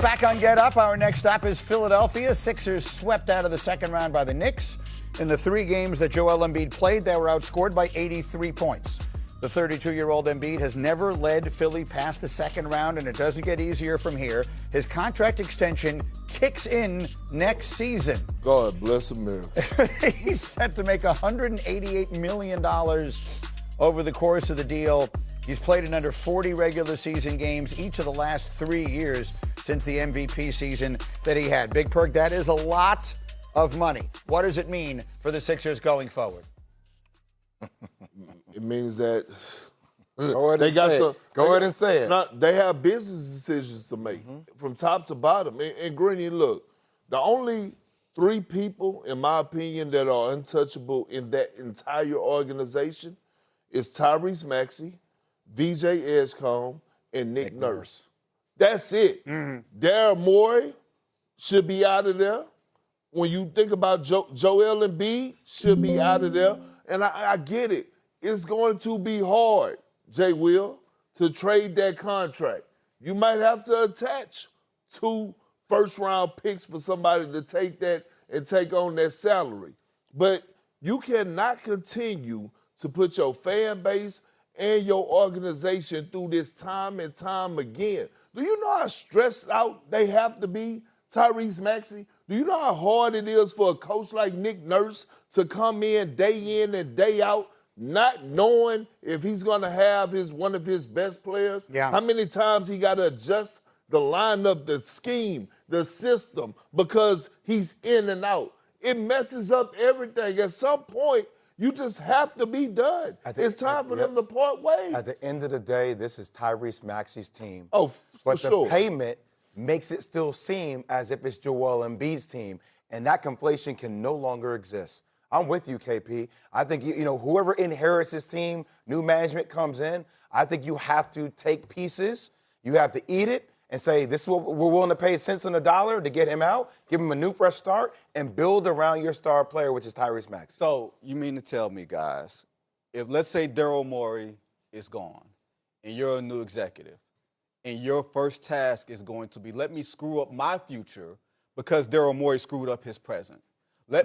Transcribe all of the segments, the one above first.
Back on Get Up, our next stop is Philadelphia. Sixers swept out of the second round by the Knicks. In the 3 games that Joel Embiid played, they were outscored by 83 points. The 32-year-old Embiid has never led Philly past the second round, and it doesn't get easier from here. His contract extension kicks in next season. God bless America. He's set to make $188 million over the course of the deal. He's played in under 40 regular season games each of the last 3 years since the MVP season that he had. Big Perk, that is a lot of money. What does it mean for the Sixers going forward? It means that Go ahead and say it. They have business decisions to make from top to bottom. And Greeny, look, the only 3 people, in my opinion, that are untouchable in that entire organization is Tyrese Maxey, VJ Edgecombe, and Nick Nurse. That's it. Daryl Morey should be out of there. When you think about Joel Embiid, should be out of there. And I get it. It's going to be hard, Jay Will, to trade that contract. You might have to attach 2 first-round picks for somebody to take that and take on that salary. But you cannot continue to put your fan base and your organization through this time and time again. Do you know how stressed out they have to be, Tyrese Maxey? Do you know how hard it is for a coach like Nick Nurse to come in and day out, not knowing if he's going to have one of his best players? Yeah. How many times he got to adjust the lineup, the scheme, the system, because he's in and out. It messes up everything. At some point, you just have to be done. It's time for them to part ways. At the end of the day, this is Tyrese Maxey's team. Oh, but for sure. the payment makes it still seem as if it's Joel Embiid's team, and that conflation can no longer exist. I'm with you, KP. I think, whoever inherits this team, new management comes in, I think you have to take pieces, you have to eat it, and say, this is what we're willing to pay cents on the dollar to get him out, give him a new fresh start, and build around your star player, which is Tyrese Maxey. So you mean to tell me, guys, if let's say Daryl Morey is gone and you're a new executive and your first task is going to be, let me screw up my future because Daryl Morey screwed up his present.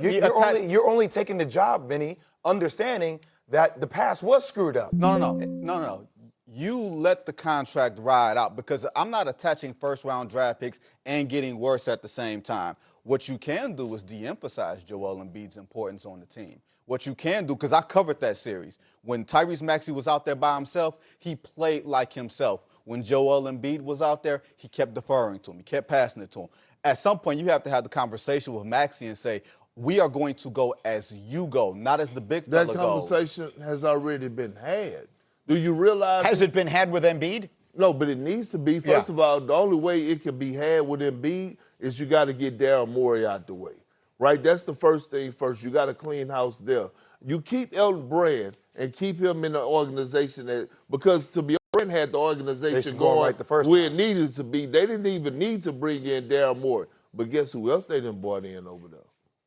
You're only taking the job, Benny, understanding that the past was screwed up. No. You let the contract ride out because I'm not attaching first-round draft picks and getting worse at the same time. What you can do is de-emphasize Joel Embiid's importance on the team. What you can do, because I covered that series, when Tyrese Maxey was out there by himself, he played like himself. When Joel Embiid was out there, he kept deferring to him. He kept passing it to him. At some point, you have to have the conversation with Maxey and say, we are going to go as you go, not as the big fella goes. That conversation has already been had. Do you realize? Has it been had with Embiid? No, but it needs to be. First of all, the only way it can be had with Embiid is you got to get Daryl Morey out the way, right? That's the first thing first. You got to clean house there. You keep Elton Brand and keep him in the organization because to be Brand had the organization going right the first where time. it needed to be. They didn't even need to bring in Daryl Morey. But guess who else they done brought in over there?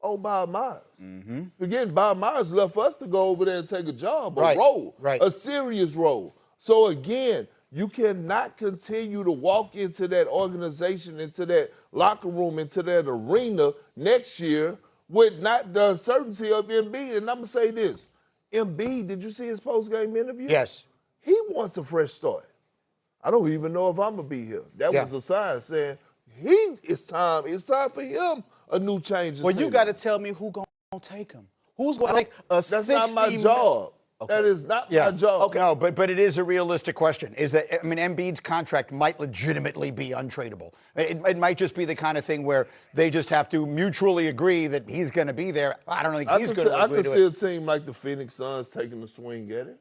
Oh, Bob Myers. Forgetting Bob Myers left us to go over there and take a job, a role, a serious role. So again, you cannot continue to walk into that organization, into that locker room, into that arena next year with not the uncertainty of Embiid. And I'm going to say this. Embiid, did you see his post-game interview? Yes. He wants a fresh start. I don't even know if I'm going to be here. That was a sign saying it's time for him a new change. Well, you got to tell me who's going to take him. Who's going to take a 60 That's not my job. Okay. That is not my job. Okay. No, but it is a realistic question. Embiid's contract might legitimately be untradeable. It might just be the kind of thing where they just have to mutually agree that he's going to be there. I don't think he's going to agree to it. I could see a team like the Phoenix Suns taking a swing at it.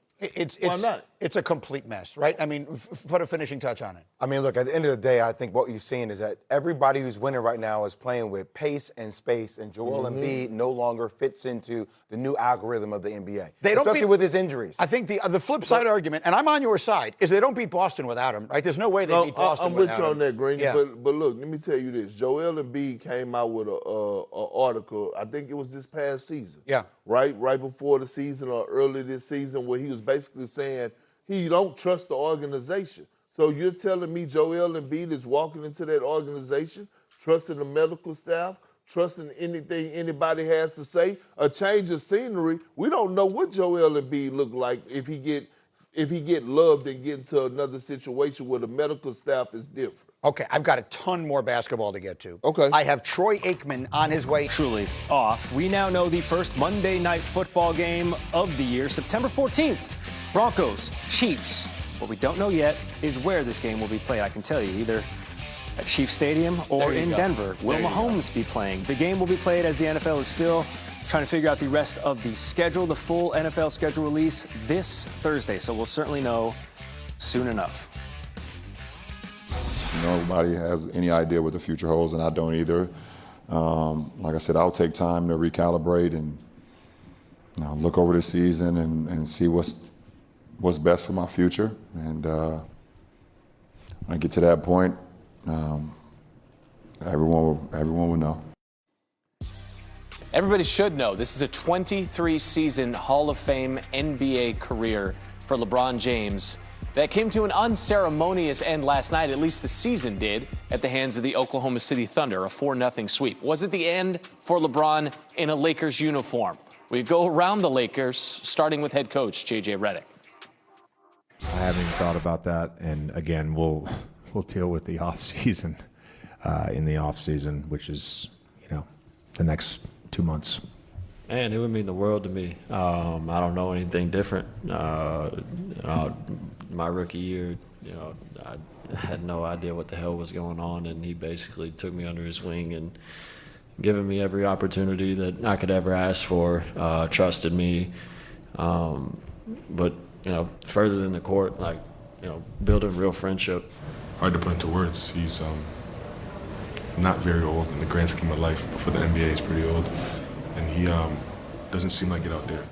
Why not? It's a complete mess, right? I mean, put a finishing touch on it. I mean, look, at the end of the day, I think what you're seeing is that everybody who's winning right now is playing with pace and space, and Joel Embiid no longer fits into the new algorithm of the NBA, especially with his injuries. I think the flip side argument, and I'm on your side, is they don't beat Boston without him, right? There's no way they beat Boston without him. I'm with you on that, Green. Yeah. But look, let me tell you this. Joel Embiid came out with an article, I think it was this past season. Yeah. Right before the season or early this season, where he was basically saying he don't trust the organization. So you're telling me Joel Embiid is walking into that organization, trusting the medical staff, trusting anything anybody has to say? A change of scenery. We don't know what Joel Embiid look like if he get loved and get into another situation where the medical staff is different. Okay, I've got a ton more basketball to get to. Okay. I have Troy Aikman on his way. Truly off. We now know the first Monday night football game of the year, September 14th. Broncos, Chiefs. What we don't know yet is where this game will be played. I can tell you, either at Chiefs Stadium or in Denver. Will Mahomes be playing? The game will be played as the NFL is still trying to figure out the rest of the schedule. The full NFL schedule release this Thursday, so we'll certainly know soon enough. Nobody has any idea what the future holds, and I don't either. Like I said, I'll take time to recalibrate and look over the season and see what's best for my future. And when I get to that point, everyone will know. Everybody should know this is a 23-season Hall of Fame NBA career for LeBron James that came to an unceremonious end last night, at least the season did, at the hands of the Oklahoma City Thunder, a 4-0 sweep. Was it the end for LeBron in a Lakers uniform? We go around the Lakers, starting with head coach J.J. Redick. I haven't even thought about that, and again, we'll deal with the offseason in the offseason, which is, the next 2 months. Man, it would mean the world to me. I don't know anything different. My rookie year, I had no idea what the hell was going on, and he basically took me under his wing and given me every opportunity that I could ever ask for, trusted me. But, further than the court, building real friendship. Hard to put into words. He's not very old in the grand scheme of life, but for the NBA, he's pretty old. And he doesn't seem like it out there.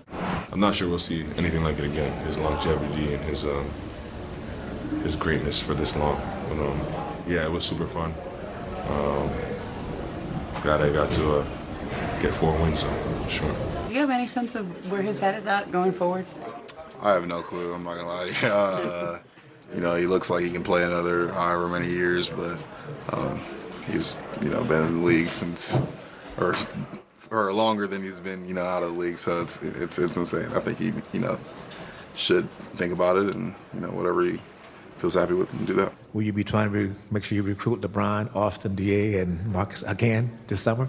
I'm not sure we'll see anything like it again. His longevity and his greatness for this long. But yeah, it was super fun. Glad I got to get 4 wins, for sure. Do you have any sense of where his head is at going forward? I have no clue. I'm not gonna lie to you. He looks like he can play another however many years, but he's been in the league since or longer than he's been out of the league. So it's insane. I think he should think about it and whatever he feels happy with and do that. Will you be trying to make sure you recruit LeBron, Austin, DA, and Marcus again this summer?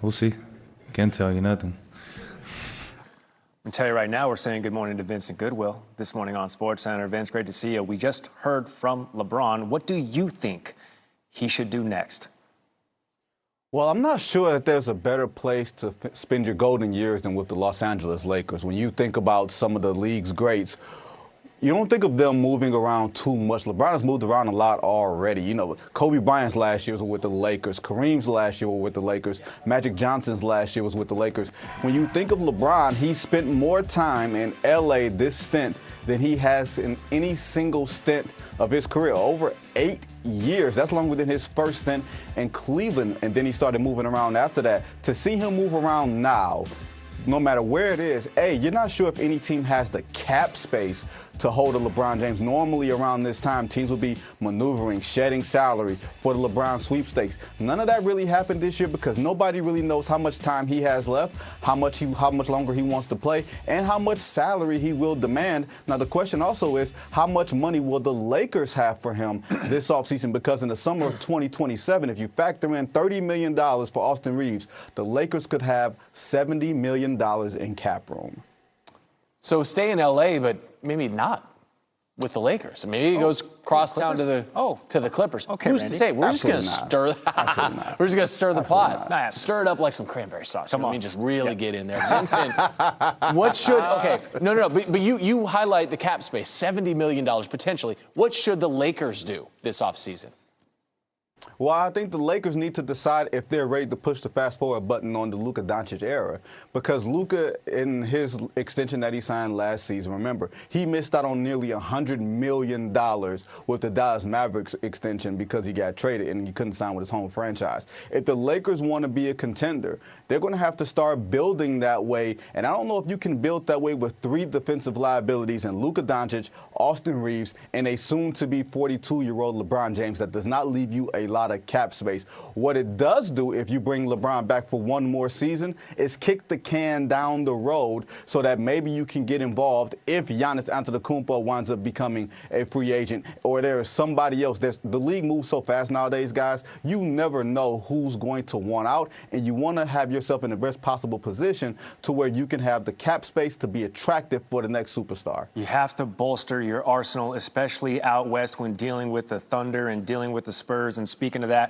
We'll see. Can't tell you nothing. I tell you right now, we're saying good morning to Vincent Goodwill this morning on SportsCenter. Vince, great to see you. We just heard from LeBron. What do you think he should do next? Well, I'm not sure that there's a better place to spend your golden years than with the Los Angeles Lakers. When you think about some of the league's greats, you don't think of them moving around too much. LeBron has moved around a lot already. Kobe Bryant's last year was with the Lakers. Kareem's last year was with the Lakers. Magic Johnson's last year was with the Lakers. When you think of LeBron, he spent more time in L.A. this stint than he has in any single stint of his career. Over 8 years. That's longer than his first stint in Cleveland, and then he started moving around after that. To see him move around now, no matter where it is, you're not sure if any team has the cap space to hold a LeBron James. Normally around this time, teams will be maneuvering, shedding salary for the LeBron sweepstakes. None of that really happened this year because nobody really knows how much time he has left, how much longer he wants to play, and how much salary he will demand. Now, the question also is, how much money will the Lakers have for him this offseason? Because in the summer of 2027, if you factor in $30 million for Austin Reeves, the Lakers could have $70 million in cap room. So stay in L.A., but maybe not with the Lakers. Maybe he goes cross town to the Clippers. Okay, who's Randy. to say? We're just going to stir. We're just going to stir the pot. Stir it up like some cranberry sauce. Come on, just really get in there. Vincent, what should? Okay, no. But you highlight the cap space, $70 million potentially. What should the Lakers do this offseason? Well, I think the Lakers need to decide if they're ready to push the fast-forward button on the Luka Doncic era. Because Luka, in his extension that he signed last season, remember, he missed out on nearly $100 million with the Dallas Mavericks extension because he got traded and he couldn't sign with his home franchise. If the Lakers want to be a contender, they're going to have to start building that way. And I don't know if you can build that way with 3 defensive liabilities in Luka Doncic, Austin Reeves, and a soon-to-be 42-year-old LeBron James that does not leave you a lot of cap space. What it does do if you bring LeBron back for one more season is kick the can down the road so that maybe you can get involved if Giannis Antetokounmpo winds up becoming a free agent or there is somebody else. The league moves so fast nowadays, guys, you never know who's going to want out, and you want to have yourself in the best possible position to where you can have the cap space to be attractive for the next superstar. You have to bolster your arsenal, especially out west when dealing with the Thunder and dealing with the Spurs. And speaking of that,